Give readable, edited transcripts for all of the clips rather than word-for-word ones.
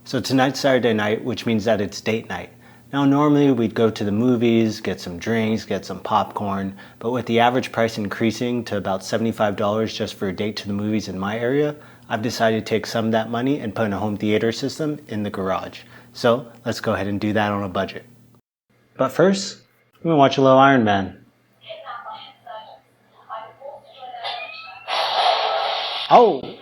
So tonight's Saturday night, which means that it's date night. Now normally we'd go to the movies, get some drinks, get some popcorn, but with the average price increasing to about $75 just for a date to the movies in my area, I've decided to take some of that money and put in a home theater system in the garage. So let's go ahead and do that on a budget. But first, we're gonna watch a little Iron Man. Oh!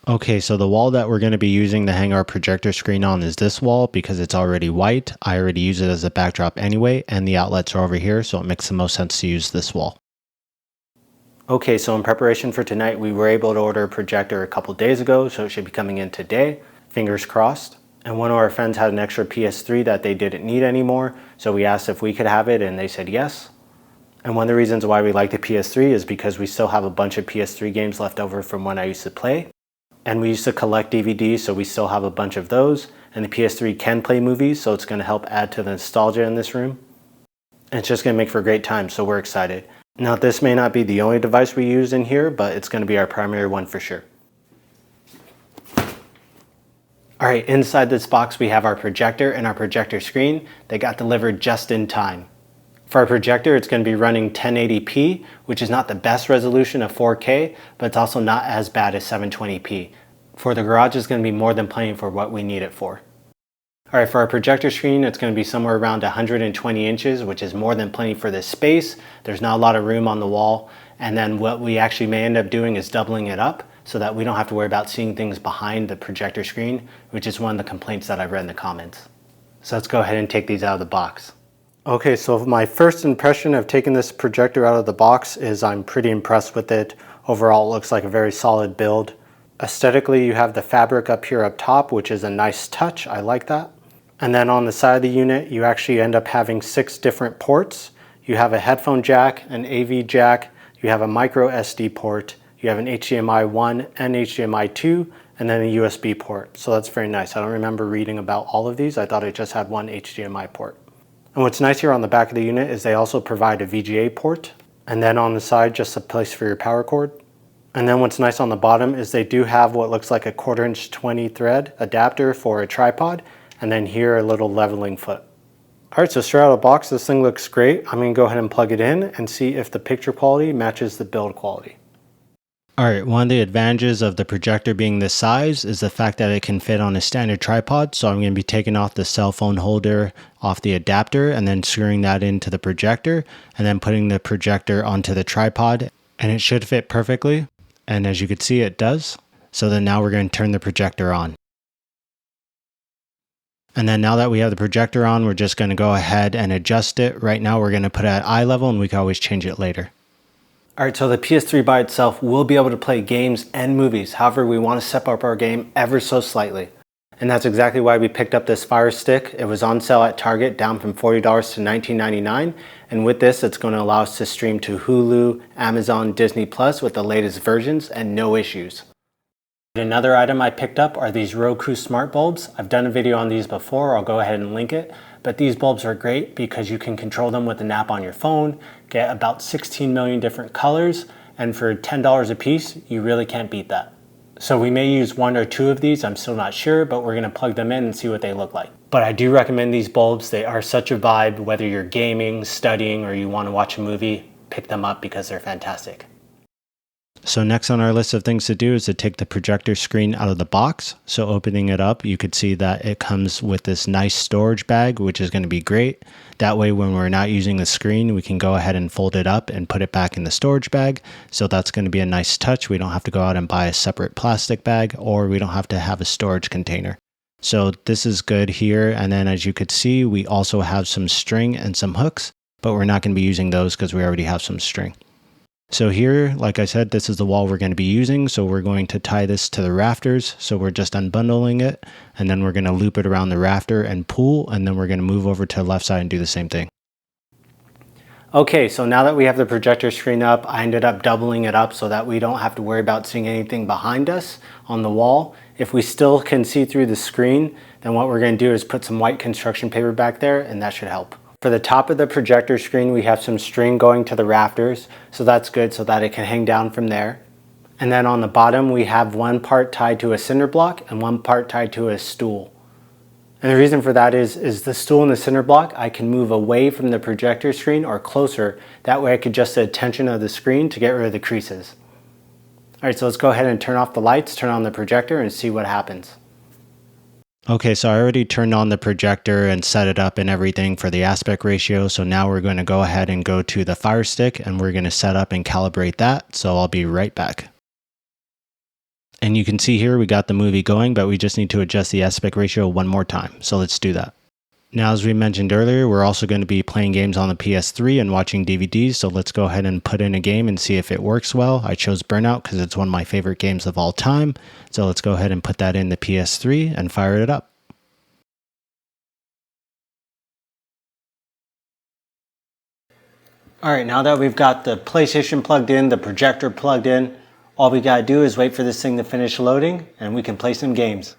Okay, so the wall that we're going to be using to hang our projector screen on is this wall because it's already white. I already use it as a backdrop anyway, and the outlets are over here, so it makes the most sense to use this wall. Okay, so in preparation for tonight, we were able to order a projector a couple days ago, so it should be coming in today. Fingers crossed. And one of our friends had an extra PS3 that they didn't need anymore, so we asked if we could have it, and they said yes. And one of the reasons why we like the PS3 is because we still have a bunch of PS3 games left over from when I used to play. And we used to collect DVDs, so we still have a bunch of those. And the PS3 can play movies, so it's going to help add to the nostalgia in this room. And it's just going to make for a great time, so we're excited. Now, this may not be the only device we use in here, but it's going to be our primary one for sure. Alright, inside this box we have our projector and our projector screen. They got delivered just in time. For our projector, it's going to be running 1080p, which is not the best resolution of 4K, but it's also not as bad as 720p. For the garage, it's going to be more than plenty for what we need it for. Alright, for our projector screen, it's going to be somewhere around 120 inches, which is more than plenty for this space. There's not a lot of room on the wall. And then what we actually may end up doing is doubling it up so that we don't have to worry about seeing things behind the projector screen, which is one of the complaints that I've read in the comments. So let's go ahead and take these out of the box. Okay, so my first impression of taking this projector out of the box is I'm pretty impressed with it. Overall, it looks like a very solid build. Aesthetically, you have the fabric up here up top, which is a nice touch. I like that. And then on the side of the unit, you actually end up having 6 different ports. You have a headphone jack, an AV jack, you have a micro SD port, you have an HDMI 1 and HDMI 2, and then a USB port. So that's very nice. I don't remember reading about all of these. I thought it just had one HDMI port. And what's nice here on the back of the unit is they also provide a VGA port, and then on the side just a place for your power cord. And then what's nice on the bottom is they do have what looks like a 1/4 inch 20 thread adapter for a tripod, and then here a little leveling foot. Alright, so straight out of the box, this thing looks great. I'm going to go ahead and plug it in and see if the picture quality matches the build quality. Alright, one of the advantages of the projector being this size is the fact that it can fit on a standard tripod. So I'm going to be taking off the cell phone holder off the adapter and then screwing that into the projector and then putting the projector onto the tripod, and it should fit perfectly. And as you can see, it does. So then now we're going to turn the projector on. And then now that we have the projector on, we're just going to go ahead and adjust it. Right now we're going to put it at eye level, and we can always change it later. Alright, so the PS3 by itself will be able to play games and movies. However, we want to step up our game ever so slightly. And that's exactly why we picked up this Fire Stick. It was on sale at Target, down from $40 to $19.99. And with this, it's going to allow us to stream to Hulu, Amazon, Disney Plus with the latest versions and no issues. Another item I picked up are these Roku Smart Bulbs. I've done a video on these before. I'll go ahead and link it. But these bulbs are great because you can control them with an app on your phone, get about 16 million different colors, and for $10 a piece, you really can't beat that. So we may use 1 or 2 of these, I'm still not sure, but we're going to plug them in and see what they look like. But I do recommend these bulbs. They are such a vibe. Whether you're gaming, studying, or you want to watch a movie, pick them up because they're fantastic. So next on our list of things to do is to take the projector screen out of the box. So opening it up, you could see that it comes with this nice storage bag, which is going to be great. That way, when we're not using the screen, we can go ahead and fold it up and put it back in the storage bag. So that's going to be a nice touch. We don't have to go out and buy a separate plastic bag, or we don't have to have a storage container. So this is good here. And then as you could see, we also have some string and some hooks, but we're not going to be using those because we already have some string. So here, like I said, this is the wall we're going to be using. So we're going to tie this to the rafters. So we're just unbundling it, and then we're going to loop it around the rafter and pull, and then we're going to move over to the left side and do the same thing. Okay, so now that we have the projector screen up, I ended up doubling it up so that we don't have to worry about seeing anything behind us on the wall. If we still can see through the screen, then what we're going to do is put some white construction paper back there, and that should help. For the top of the projector screen, we have some string going to the rafters, so that's good so that it can hang down from there. And then on the bottom, we have one part tied to a cinder block and one part tied to a stool. And the reason for that is the stool and the cinder block, I can move away from the projector screen or closer. That way I could adjust the tension of the screen to get rid of the creases. All right, so let's go ahead and turn off the lights, turn on the projector, and see what happens. Okay, so I already turned on the projector and set it up and everything for the aspect ratio. So now we're going to go ahead and go to the Fire Stick and we're going to set up and calibrate that. So I'll be right back. And you can see here we got the movie going, but we just need to adjust the aspect ratio one more time. So let's do that. Now, as we mentioned earlier, we're also going to be playing games on the PS3 and watching DVDs. So let's go ahead and put in a game and see if it works well. I chose Burnout because it's one of my favorite games of all time. So let's go ahead and put that in the PS3 and fire it up. All right, now that we've got the PlayStation plugged in, the projector plugged in, all we gotta do is wait for this thing to finish loading and we can play some games.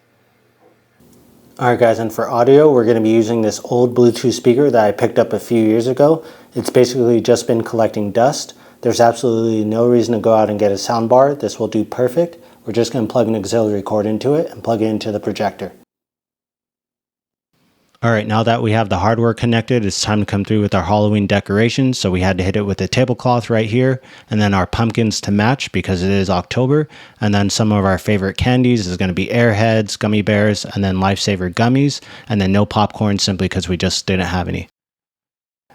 Alright guys, and for audio, we're gonna be using this old Bluetooth speaker that I picked up a few years ago. It's basically just been collecting dust. There's absolutely no reason to go out and get a soundbar. This will do perfect. We're just gonna plug an auxiliary cord into it and plug it into the projector. Alright, now that we have the hardware connected, it's time to come through with our Halloween decorations. So we had to hit it with a tablecloth right here, and then our pumpkins to match because it is October. And then some of our favorite candies is going to be Airheads, gummy bears, and then Lifesaver gummies, and then no popcorn simply because we just didn't have any.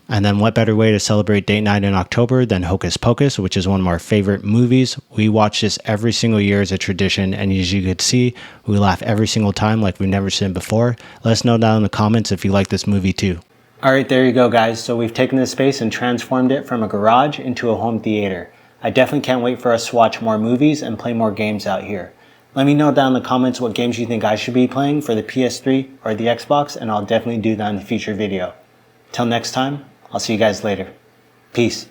And then what better way to celebrate date night in October than Hocus Pocus, which is one of our favorite movies. We watch this every single year as a tradition, and as you could see, we laugh every single time like we've never seen before. Let us know down in the comments if you like this movie too. Alright, there you go guys. So we've taken this space and transformed it from a garage into a home theater. I definitely can't wait for us to watch more movies and play more games out here. Let me know down in the comments what games you think I should be playing for the PS3 or the Xbox, and I'll definitely do that in a future video. Till next time, I'll see you guys later. Peace.